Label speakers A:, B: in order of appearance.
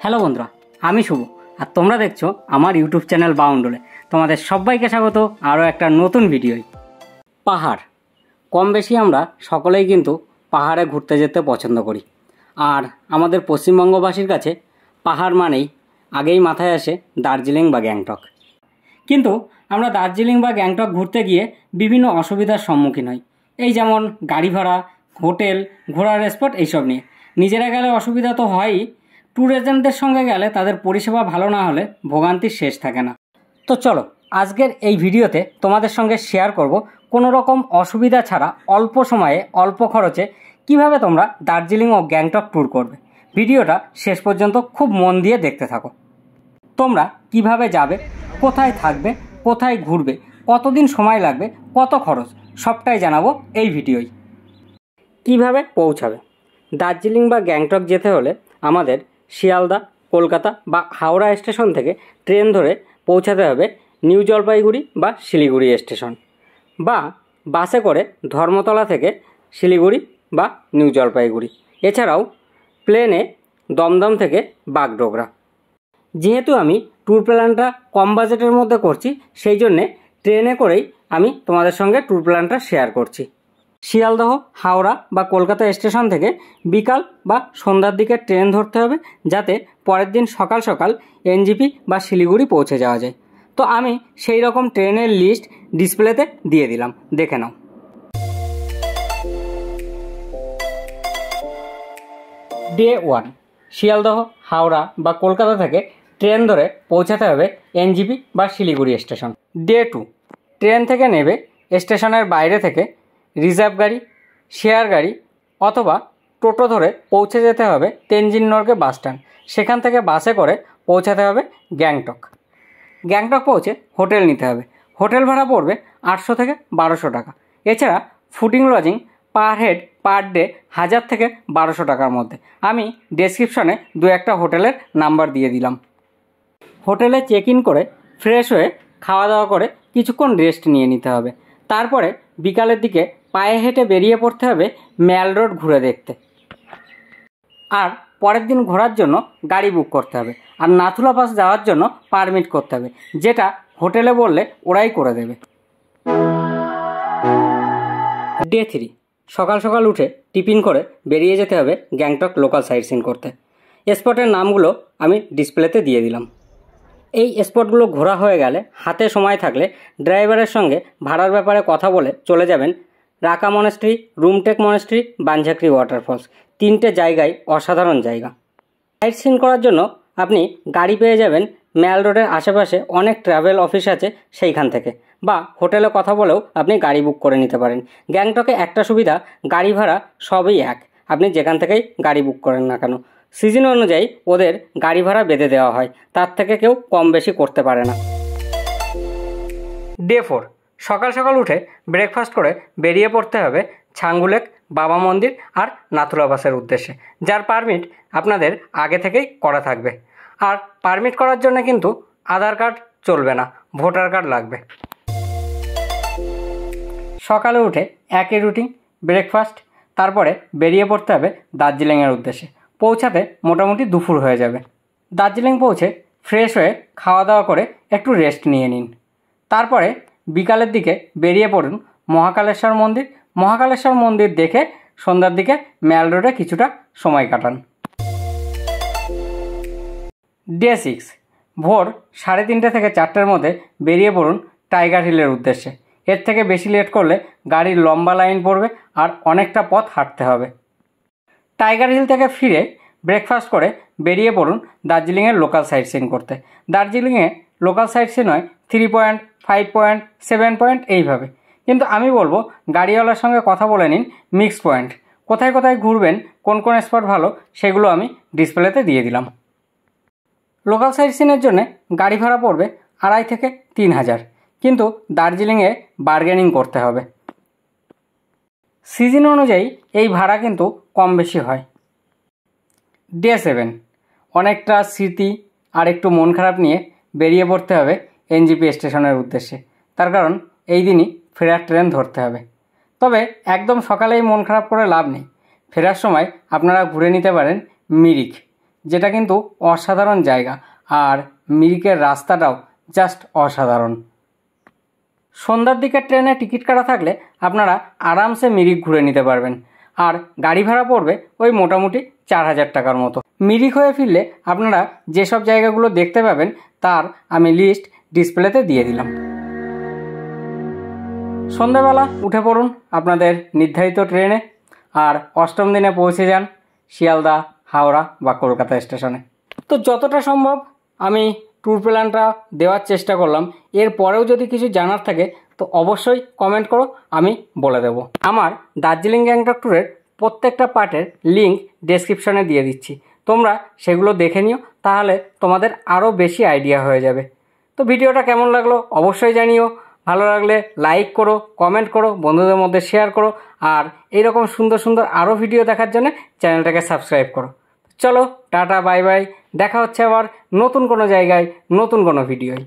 A: Hello বন্ধুরা, আমি শুভ আর তোমরা দেখছো আমার ইউটিউব চ্যানেল বাউন্ডুলে। তোমাদের সবাইকে স্বাগত আরও একটা নতুন ভিডিওয়। পাহাড়, কম বেশি আমরা সকলেই কিন্তু পাহাড়ে ঘুরতে যেতে পছন্দ করি। আর আমাদের পশ্চিমবঙ্গবাসীর কাছে পাহাড় মানেই আগেই মাথায় আসে দার্জিলিং বা গ্যাংটক। কিন্তু আমরা দার্জিলিং বা গ্যাংটক ঘুরতে গিয়ে বিভিন্ন অসুবিধার সম্মুখীন হই। এই যেমন গাড়ি ভাড়া, হোটেল, ঘোরার স্পট এইসব নিয়ে। নিজেরা গেলে অসুবিধা তো হয়ই, ট্যুর এজেন্টদের সঙ্গে গেলে তাদের পরিষেবা ভালো না হলে ভোগান্তির শেষ থাকে না। তো চলো আজকের এই ভিডিওতে তোমাদের সঙ্গে শেয়ার করব কোনো রকম অসুবিধা ছাড়া অল্প সময়ে অল্প খরচে কিভাবে তোমরা দার্জিলিং ও গ্যাংটক ট্যুর করবে। ভিডিওটা শেষ পর্যন্ত খুব মন দিয়ে দেখতে থাকো। তোমরা কিভাবে যাবে, কোথায় থাকবে, কোথায় ঘুরবে, কতদিন সময় লাগবে, কত খরচ, সবটাই জানাবো এই ভিডিওয়। কিভাবে পৌঁছাবে? দার্জিলিং বা গ্যাংটক যেতে হলে আমাদের শিয়ালদা, কলকাতা বা হাওড়া স্টেশন থেকে ট্রেন ধরে পৌঁছাতে হবে নিউ জলপাইগুড়ি বা শিলিগুড়ি স্টেশন, বা বাসে করে ধর্মতলা থেকে শিলিগুড়ি বা নিউ জলপাইগুড়ি। এছাড়াও প্লেনে দমদম থেকে বাগডোগরা। যেহেতু আমি ট্যুর প্ল্যানটা কম বাজেটের মধ্যে করছি, সেই জন্যে ট্রেনে করেই আমি তোমাদের সঙ্গে ট্যুর প্ল্যানটা শেয়ার করছি। শিয়ালদহ, হাওড়া বা কলকাতা স্টেশন থেকে বিকাল বা সন্ধ্যার দিকে ট্রেন ধরতে হবে, যাতে পরের দিন সকাল সকাল এনজিপি বা শিলিগুড়ি পৌঁছে যাওয়া যায়। তো আমি সেই রকম ট্রেনের লিস্ট ডিসপ্লেতে দিয়ে দিলাম, দেখে নাও। ডে 1, শিয়ালদহ, হাওড়া বা কলকাতা থেকে ট্রেন ধরে পৌঁছাতে হবে এনজিপি বা শিলিগুড়ি স্টেশন। ডে 2, ট্রেন থেকে নেবে স্টেশনের বাইরে থেকে রিজার্ভ গাড়ি, শেয়ার গাড়ি অথবা টোটো ধরে পৌঁছে যেতে হবে তেনজিং নরগে বাস স্ট্যান্ড। সেখান থেকে বাসে করে পৌঁছাতে হবে গ্যাংটক। গ্যাংটক পৌঁছে হোটেল নিতে হবে। হোটেল ভাড়া পড়বে 800 থেকে 1200 টাকা। এছাড়া fooding lodging per head per day 1000 থেকে 1200 টাকার মধ্যে। আমি ডেসক্রিপশনে দু একটা হোটেলের নাম্বার দিয়ে দিলাম। হোটেলে চেক ইন করে ফ্রেশ হয়ে খাওয়া দাওয়া করে কিছুক্ষণ রেস্ট নিয়ে নিতে হবে। তারপরে বিকালের দিকে পায়ে হেঁটে বেরিয়ে পড়তে হবে ম্যাল রোড ঘুরে দেখতে। আর পরের দিন ঘোরার জন্য গাড়ি বুক করতে হবে। আর নাথুলা পাস যাওয়ার জন্য পারমিট করতে হবে, যেটা হোটেলে বললে ওরাই করে দেবে। ডে 3, সকাল সকাল উঠে টিফিন করে বেরিয়ে যেতে হবে গ্যাংটক লোকাল সাইট সিন করতে। স্পটের নামগুলো আমি ডিসপ্লেতে দিয়ে দিলাম। এই স্পটগুলো ঘোরা হয়ে গেলে হাতে সময় থাকলে ড্রাইভারের সঙ্গে ভাড়ার ব্যাপারে কথা বলে চলে যাবেন রাকা মনেস্ট্রি, রুমটেক মনেস্ট্রি, বানঝাকরি ওয়াটারফলস। 3টে জায়গায় অসাধারণ জায়গা। সাইট সিন করার জন্য আপনি গাড়ি পেয়ে যাবেন ম্যাল রোডের আশেপাশে অনেক ট্রাভেল অফিস আছে সেইখান থেকে, বা হোটেলে কথা বলেও আপনি গাড়ি বুক করে নিতে পারেন। গ্যাংটকে একটা সুবিধা, গাড়ি ভাড়া সবই এক, আপনি যেখান থেকেই গাড়ি বুক করেন না কেন। সিজন অনুযায়ী ওদের গাড়ি ভাড়া বেঁধে দেওয়া হয়, তার থেকে কেউ কম বেশি করতে পারে না। ডে 4, সকাল সকাল উঠে ব্রেকফাস্ট করে বেরিয়ে পড়তে হবে ছাঙ্গুলেক, বাবা মন্দির আর নাথুলা পাসের উদ্দেশ্যে, যার পারমিট আপনাদের আগে থেকেই করা থাকবে। আর পারমিট করার জন্য কিন্তু আধার কার্ড চলবে না, ভোটার কার্ড লাগবে। সকালে উঠে একই রুটিন, ব্রেকফাস্ট, তারপরে বেরিয়ে পড়তে হবে দার্জিলিংয়ের উদ্দেশ্যে। পৌঁছাতে মোটামুটি দুপুর হয়ে যাবে। দার্জিলিং পৌঁছে ফ্রেশ হয়ে খাওয়া দাওয়া করে একটু রেস্ট নিয়ে নিন। তারপরে বিকালের দিকে বেরিয়ে পড়ুন মহাকালেশ্বর মন্দির। মহাকালেশ্বর মন্দির দেখে সন্ধ্যার দিকে ম্যাল রোডে কিছুটা সময় কাটান। ডে 6, ভোর 3:30 থেকে 4টের মধ্যে বেরিয়ে পড়ুন টাইগার হিলের উদ্দেশ্যে। এর থেকে বেশি লেট করলে গাড়ির লম্বা লাইন পড়বে আর অনেকটা পথ হাঁটতে হবে। টাইগার হিল থেকে ফিরে ব্রেকফাস্ট করে বেরিয়ে পড়ুন দার্জিলিংয়ের লোকাল সাইট সিন করতে। দার্জিলিংয়ে লোকাল সাইট সিন হয় 3 পয়েন্ট, 5 পয়েন্ট, 7 পয়েন্ট এইভাবে। কিন্তু আমি বলবো গাড়িওয়ালার সঙ্গে কথা বলে নিন মিক্স পয়েন্ট। কোথায় কোথায় ঘুরবেন, কোন কোন স্পট ভালো, সেগুলো আমি ডিসপ্লেতে দিয়ে দিলাম। লোকাল সাইট সিনের জন্যে গাড়ি ভাড়া পড়বে 2,500 থেকে 3,000, কিন্তু দার্জিলিংয়ে বার্গেনিং করতে হবে। সিজন অনুযায়ী এই ভাড়া কিন্তু কম বেশি হয়। ডে 7, অনেকটা স্মৃতি আর একটু মন খারাপ নিয়ে বেরিয়ে পড়তে হবে এনজিপি স্টেশনের উদ্দেশ্যে। তার কারণ এই দিনই ফেরার ট্রেন ধরতে হবে। তবে একদম সকালেই মন খারাপ করে লাভ নেই। ফেরার সময় আপনারা ঘুরে নিতে পারেন মিরিক, যেটা কিন্তু অসাধারণ জায়গা। আর মিরিকের রাস্তাটাও জাস্ট অসাধারণ। সন্ধ্যার দিকের ট্রেনে টিকিট কাটা থাকলে আপনারা আরামসে মিরিক ঘুরে নিতে পারবেন। আর গাড়ি ভাড়া পড়বে ওই মোটামুটি 4000 টাকার মতো। মিরিক হয়ে ফিরলে আপনারা যেসব জায়গাগুলো দেখতে পাবেন তার আমি লিস্ট ডিসপ্লেতে দিয়ে দিলাম। সন্ধ্যাবেলা উঠে পড়ুন আপনাদের নির্ধারিত ট্রেনে আর অষ্টম দিনে পৌঁছে যান শিয়ালদা, হাওড়া বা কলকাতা স্টেশনে। তো যতটা সম্ভব আমি ট্যুর প্ল্যানটা দেওয়ার চেষ্টা করলাম। এর পরেও যদি কিছু জানার থাকে তো অবশ্যই কমেন্ট করো, আমি বলে দেব। আমার দার্জিলিং গ্যাংটক ট্যুরের প্রত্যেকটা পার্টের লিঙ্ক ডেসক্রিপশনে দিয়ে দিচ্ছি, তোমরা সেগুলো দেখে নিও, তাহলে তোমাদের আরও বেশি আইডিয়া হয়ে যাবে। তো ভিডিওটা কেমন লাগলো অবশ্যই জানিও। ভালো লাগলে লাইক করো, কমেন্ট করো, বন্ধুদের মধ্যে শেয়ার করো, আর এইরকম সুন্দর সুন্দর আরও ভিডিও দেখার জন্য চ্যানেলটাকে সাবস্ক্রাইব করো। চলো টাটা, বাই বাই, দেখা হচ্ছে আবার নতুন কোনো জায়গায় নতুন কোনো ভিডিওয়।